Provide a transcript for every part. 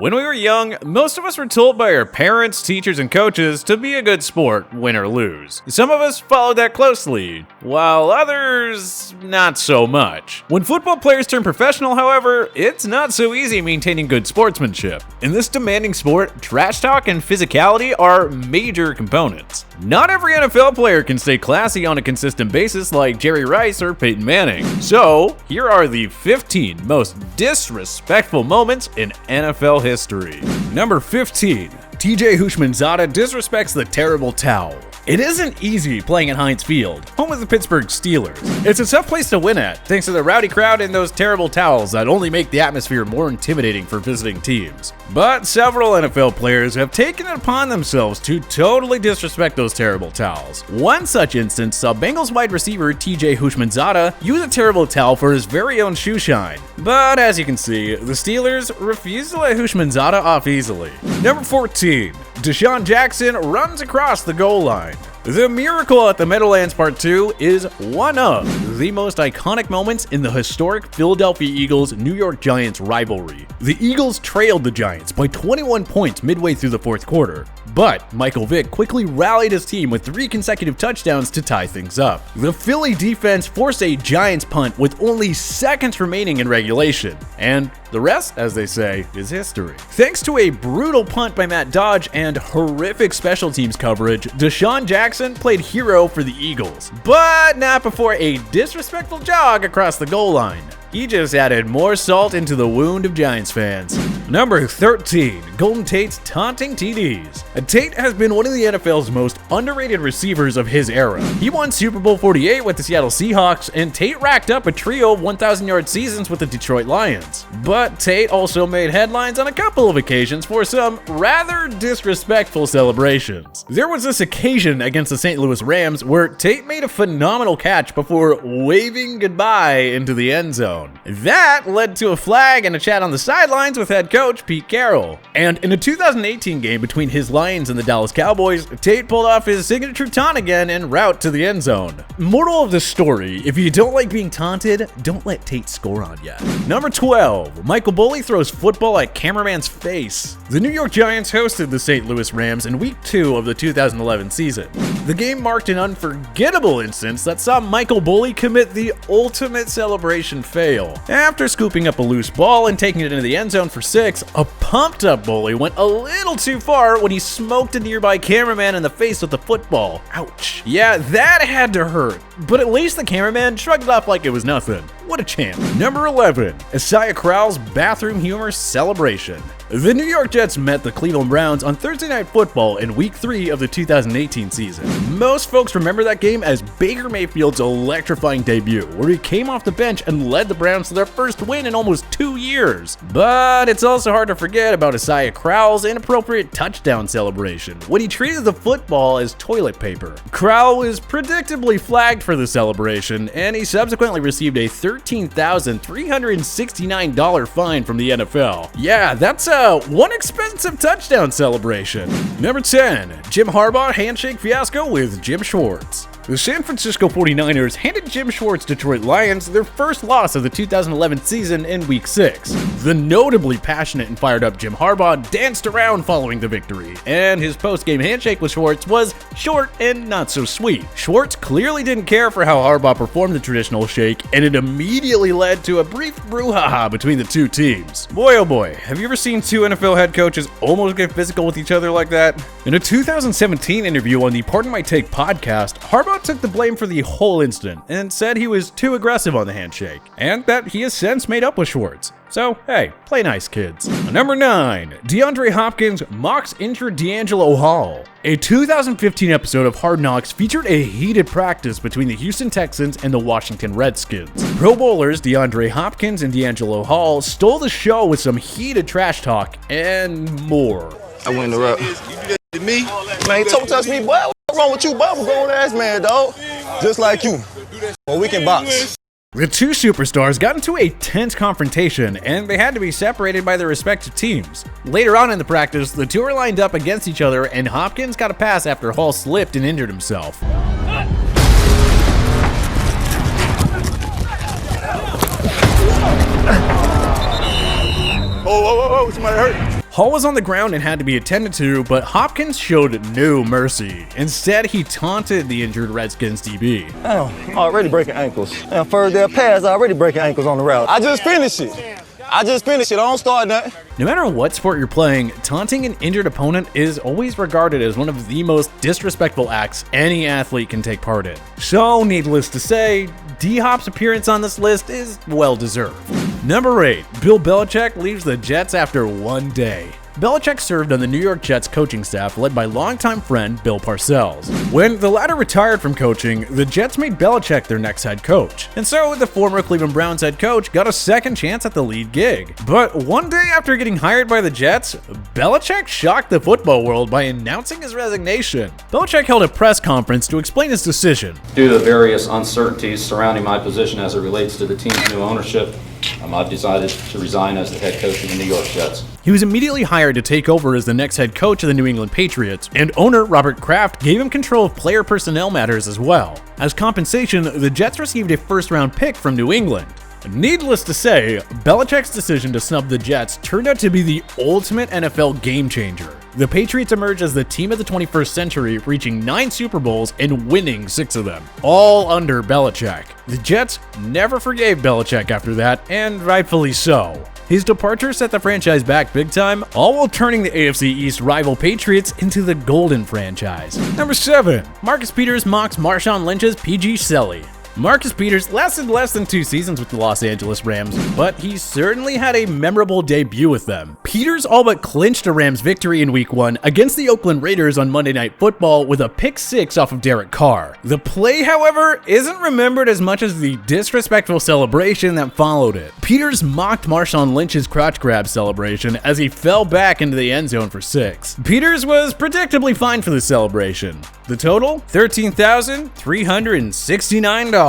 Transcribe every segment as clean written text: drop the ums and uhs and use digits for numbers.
When we were young, most of us were told by our parents, teachers, and coaches to be a good sport, win or lose. Some of us followed that closely, while others, not so much. When football players turn professional, however, it's not so easy maintaining good sportsmanship. In this demanding sport, trash talk and physicality are major components. Not every NFL player can stay classy on a consistent basis like Jerry Rice or Peyton Manning. So, here are the 15 most disrespectful moments in NFL history. Number 15. Houshmandzadeh disrespects the terrible towel. It isn't easy playing at Heinz Field, home of the Pittsburgh Steelers. It's a tough place to win at, thanks to the rowdy crowd and those terrible towels that only make the atmosphere more intimidating for visiting teams. But several NFL players have taken it upon themselves to totally disrespect those terrible towels. One such instance saw Bengals wide receiver Houshmandzadeh use a terrible towel for his very own shoe shine. But as you can see, the Steelers refuse to let Houshmandzadeh off easily. Number 14. DeSean Jackson runs across the goal line. The miracle at the Meadowlands Part 2 is one of the most iconic moments in the historic Philadelphia Eagles-New York Giants rivalry. The Eagles trailed the Giants by 21 points midway through the fourth quarter, but Michael Vick quickly rallied his team with 3 consecutive touchdowns to tie things up. The Philly defense forced a Giants punt with only seconds remaining in regulation, and the rest, as they say, is history. Thanks to a brutal punt by Matt Dodge and horrific special teams coverage, DeSean Jackson played hero for the Eagles, but not before a disrespectful jog across the goal line. He just added more salt into the wound of Giants fans. Number 13. Golden Tate's taunting TDs. Tate has been one of the NFL's most underrated receivers of his era. He won Super Bowl 48 with the Seattle Seahawks, and Tate racked up a trio of 1,000-yard seasons with the Detroit Lions. But Tate also made headlines on a couple of occasions for some rather disrespectful celebrations. There was this occasion against the St. Louis Rams where Tate made a phenomenal catch before waving goodbye into the end zone. That led to a flag and a chat on the sidelines with head coach Pete Carroll. And in a 2018 game between his Lions and the Dallas Cowboys, Tate pulled off his signature taunt again en route to the end zone. Moral of the story, if you don't like being taunted, don't let Tate score on you. Number 12. Michael Boley throws football at cameraman's face. The New York Giants hosted the St. Louis Rams in Week 2 of the 2011 season. The game marked an unforgettable instance that saw Michael Boley commit the ultimate celebration fail. After scooping up a loose ball and taking it into the end zone for 6, a pumped-up Boley went a little too far when he smoked a nearby cameraman in the face with the football. Ouch. Yeah, that had to hurt, but at least the cameraman shrugged it off like it was nothing. What a champ. Number 11. Crowell's bathroom humor celebration. The New York Jets met the Cleveland Browns on Thursday Night Football in Week 3 of the 2018 season. Most folks remember that game as Baker Mayfield's electrifying debut, where he came off the bench and led the Browns to their first win in almost 2 years. But it's also hard to forget about Crowell's inappropriate touchdown celebration, when he treated the football as toilet paper. Crowell was predictably flagged for the celebration, and he subsequently received a $13,369 fine from the NFL. Yeah, that's one expensive touchdown celebration. Number 10. Jim Harbaugh handshake fiasco with Jim Schwartz. The San Francisco 49ers handed Jim Schwartz's Detroit Lions their first loss of the 2011 season in Week 6. The notably passionate and fired up Jim Harbaugh danced around following the victory, and his post-game handshake with Schwartz was short and not so sweet. Schwartz clearly didn't care for how Harbaugh performed the traditional shake, and it immediately led to a brief brouhaha between the two teams. Boy oh boy, have you ever seen two NFL head coaches almost get physical with each other like that? In a 2017 interview on the Pardon My Take podcast, Harbaugh took the blame for the whole incident and said he was too aggressive on the handshake, and that he has since made up with Schwartz. So, hey, play nice, kids. Number 9. DeAndre Hopkins mocks injured DeAngelo Hall. A 2015 episode of Hard Knocks featured a heated practice between the Houston Texans and the Washington Redskins. Pro Bowlers DeAndre Hopkins and DeAngelo Hall stole the show with some heated trash talk and more. I win the rep. Me? Man, you don't touch me, boy. What's wrong with you, boy? I'm a grown-ass man, dog. Just like you. Well, we can box. The two superstars got into a tense confrontation, and they had to be separated by their respective teams. Later on in the practice, the two were lined up against each other, and Hopkins got a pass after Hall slipped and injured himself. Oh, somebody hurt. Hall was on the ground and had to be attended to, but Hopkins showed no mercy. Instead, he taunted the injured Redskins DB. Damn, already breaking ankles. Damn, first day pass, already breaking ankles on the route. I just finished it. I don't start nothing. No matter what sport you're playing, taunting an injured opponent is always regarded as one of the most disrespectful acts any athlete can take part in. So, needless to say, D-Hop's appearance on this list is well deserved. Number 8. Bill Belichick leaves the Jets after one day. Belichick served on the New York Jets coaching staff led by longtime friend Bill Parcells. When the latter retired from coaching, the Jets made Belichick their next head coach. And so the former Cleveland Browns head coach got a second chance at the lead gig. But one day after getting hired by the Jets, Belichick shocked the football world by announcing his resignation. Belichick held a press conference to explain his decision. Due to the various uncertainties surrounding my position as it relates to the team's new ownership, I've decided to resign as the head coach of the New York Jets. He was immediately hired to take over as the next head coach of the New England Patriots, and owner Robert Kraft gave him control of player personnel matters as well. As compensation, the Jets received a first-round pick from New England. Needless to say, Belichick's decision to snub the Jets turned out to be the ultimate NFL game changer. The Patriots emerged as the team of the 21st century, reaching 9 Super Bowls and winning 6 of them, all under Belichick. The Jets never forgave Belichick after that, and rightfully so. His departure set the franchise back big time, all while turning the AFC East rival Patriots into the Golden franchise. Number 7. Marcus Peters mocks Marshawn Lynch's PG Selly. Marcus Peters lasted less than 2 seasons with the Los Angeles Rams, but he certainly had a memorable debut with them. Peters all but clinched a Rams victory in Week 1 against the Oakland Raiders on Monday Night Football with a pick 6 off of Derek Carr. The play, however, isn't remembered as much as the disrespectful celebration that followed it. Peters mocked Marshawn Lynch's crotch grab celebration as he fell back into the end zone for 6. Peters was predictably fine for the celebration. The total? $13,369.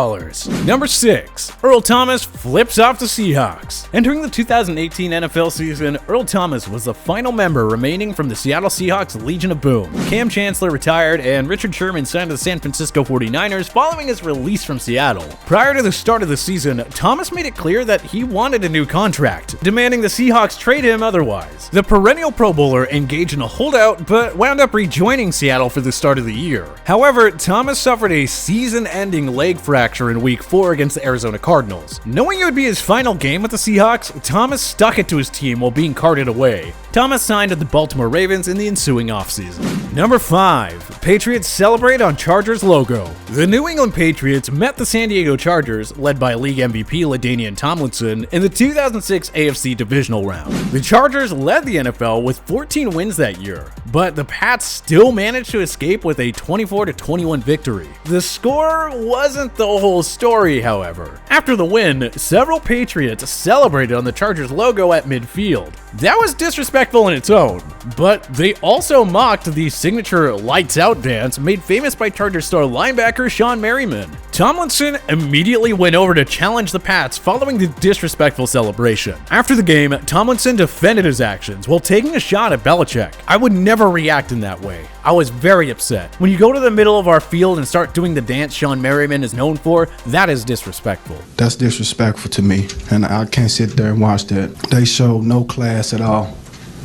Number 6. Earl Thomas flips off the Seahawks. Entering the 2018 NFL season, Earl Thomas was the final member remaining from the Seattle Seahawks Legion of Boom. Cam Chancellor retired and Richard Sherman signed to the San Francisco 49ers following his release from Seattle. Prior to the start of the season, Thomas made it clear that he wanted a new contract, demanding the Seahawks trade him otherwise. The perennial Pro Bowler engaged in a holdout, but wound up rejoining Seattle for the start of the year. However, Thomas suffered a season-ending leg fracture in Week 4 against the Arizona Cardinals. Knowing it would be his final game with the Seahawks, Thomas stuck it to his team while being carted away. Thomas signed with the Baltimore Ravens in the ensuing offseason. Number 5. Patriots celebrate on Chargers logo. The New England Patriots met the San Diego Chargers, led by league MVP LaDainian Tomlinson, in the 2006 AFC divisional round. The Chargers led the NFL with 14 wins that year, but the Pats still managed to escape with a 24-21 victory. The score wasn't the whole story, however. After the win, several Patriots celebrated on the Chargers logo at midfield. That was disrespectful in its own, but they also mocked the signature lights out dance made famous by Chargers star linebacker Sean Merriman. Tomlinson immediately went over to challenge the Pats following the disrespectful celebration. After the game, Tomlinson defended his actions while taking a shot at Belichick. I would never react in that way. I was very upset. When you go to the middle of our field and start doing the dance Sean Merriman is known for, that is disrespectful. That's disrespectful to me, and I can't sit there and watch that. They show no class at all.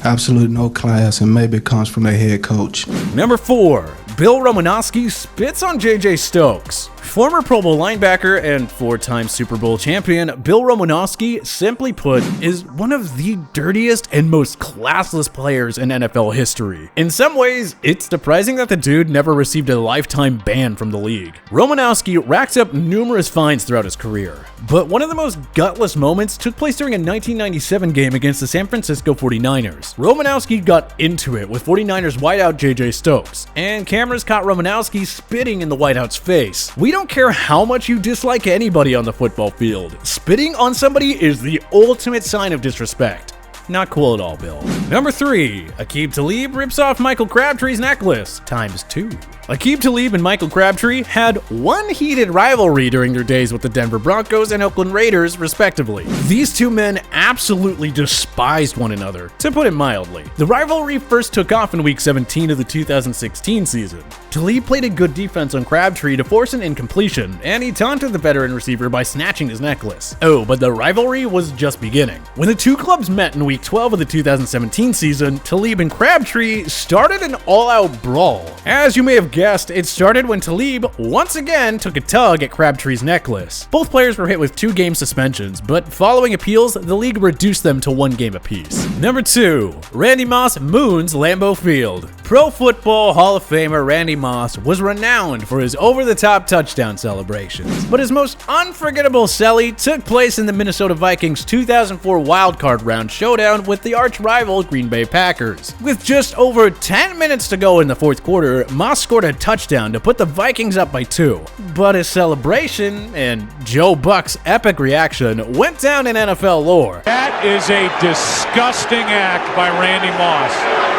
Absolute no class, and maybe it comes from their head coach. Number 4. Bill Romanowski spits on J.J. Stokes. Former Pro Bowl linebacker and 4-time Super Bowl champion, Bill Romanowski, simply put, is one of the dirtiest and most classless players in NFL history. In some ways, it's surprising that the dude never received a lifetime ban from the league. Romanowski racks up numerous fines throughout his career, but one of the most gutless moments took place during a 1997 game against the San Francisco 49ers. Romanowski got into it with 49ers wideout J.J. Stokes, and cameras caught Romanowski spitting in the wideout's face. We don't care how much you dislike anybody on the football field. Spitting on somebody is the ultimate sign of disrespect. Not cool at all, Bill. Number 3. Aqib Talib rips off Michael Crabtree's necklace ×2. Aqib Talib and Michael Crabtree had one heated rivalry during their days with the Denver Broncos and Oakland Raiders, respectively. These two men absolutely despised one another, to put it mildly. The rivalry first took off in Week 17 of the 2016 season. Talib played a good defense on Crabtree to force an incompletion, and he taunted the veteran receiver by snatching his necklace. Oh, but the rivalry was just beginning. When the two clubs met in Week 12 of the 2017 season, Talib and Crabtree started an all-out brawl. As you may have guessed, it started when Talib once again took a tug at Crabtree's necklace. Both players were hit with 2-game suspensions, but following appeals, the league reduced them to 1 game apiece. Number 2. Randy Moss moons LAMBEAU Field. Pro Football Hall of Famer Randy Moss was renowned for his over-the-top touchdown celebrations, but his most unforgettable celly took place in the Minnesota Vikings' 2004 wildcard round showdown with the arch-rival Green Bay Packers. With just over 10 minutes to go in the fourth quarter, Moss scored a touchdown to put the Vikings up by 2. But his celebration and Joe Buck's epic reaction went down in NFL lore. That is a disgusting act by Randy Moss,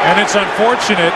and it's unfortunate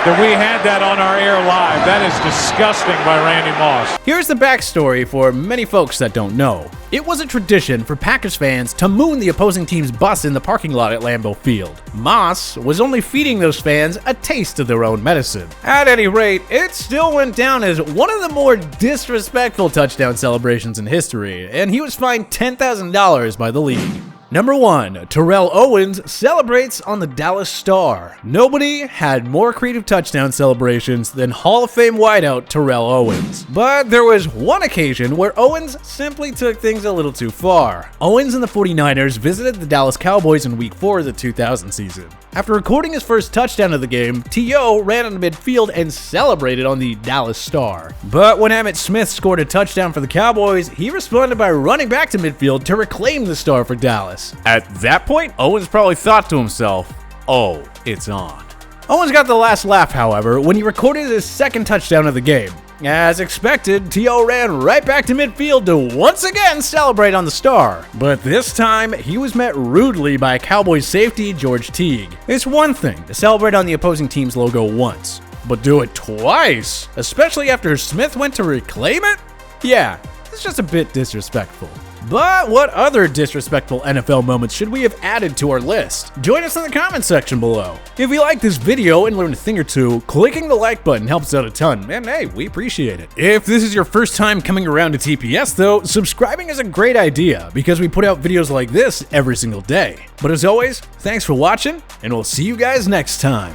that we had that on our air live. That is disgusting by Randy Moss. Here's the backstory for many folks that don't know. It was a tradition for Packers fans to moon the opposing team's bus in the parking lot at LAMBEAU Field. Moss was only feeding those fans a taste of their own medicine. At any rate, it still went down as one of the more disrespectful touchdown celebrations in history, and he was fined $10,000 by the league. Number 1. Terrell Owens celebrates on the Dallas Star. Nobody had more creative touchdown celebrations than Hall of Fame wideout Terrell Owens. But there was one occasion where Owens simply took things a little too far. Owens and the 49ers visited the Dallas Cowboys in Week 4 of the 2000 season. After recording his first touchdown of the game, T.O. ran on the midfield and celebrated on the Dallas Star. But when Emmitt Smith scored a touchdown for the Cowboys, he responded by running back to midfield to reclaim the star for Dallas. At that point, Owens probably thought to himself, "Oh, it's on." Owens got the last laugh, however, when he recorded his second touchdown of the game. As expected, T.O. ran right back to midfield to once again celebrate on the star. But this time, he was met rudely by Cowboys safety George Teague. It's one thing to celebrate on the opposing team's logo once, but do it twice, especially after Smith went to reclaim it? Yeah, it's just a bit disrespectful. But what other disrespectful NFL moments should we have added to our list? Join us in the comments section below. If you like this video and learned a thing or two, clicking the like button helps out a ton, and hey, we appreciate it. If this is your first time coming around to TPS though, subscribing is a great idea because we put out videos like this every single day. But as always, thanks for watching, and we'll see you guys next time.